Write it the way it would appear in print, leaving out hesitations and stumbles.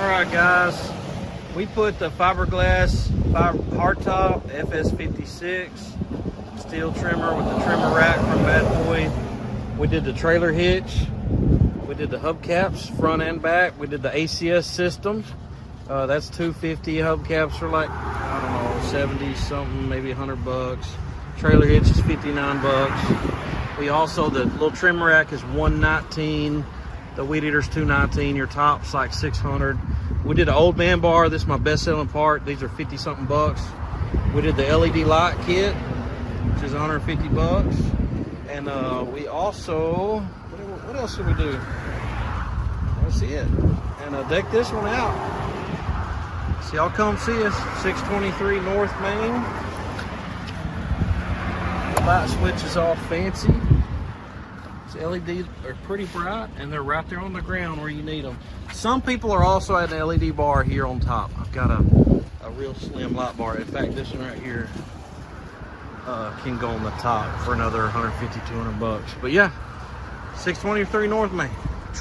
Alright guys, we put the fiberglass hardtop FS56 steel trimmer with the trimmer rack from Bad Boy. We did the trailer hitch. We did the hubcaps front and back. We did the ACS system. That's $250. Hubcaps are like, I don't know, 70 something, maybe 100 bucks. Trailer hitch is 59 bucks. We also, the little trim rack is 119. The weed eater's 219. Your top's like 600. We did an old man bar. This is my best selling part. These are 50 something bucks. We did the LED light kit, which is 150 bucks. And we also, what else did we do? That's it. And deck this one out. So y'all come see us, 623 North Main. The light switch is all fancy. These LEDs are pretty bright and they're right there on the ground where you need them. Some people are also at an LED bar here on top. I've got a real slim light bar. In fact, this one right here can go on the top for another 150, 200 bucks. But yeah, 623 North Main.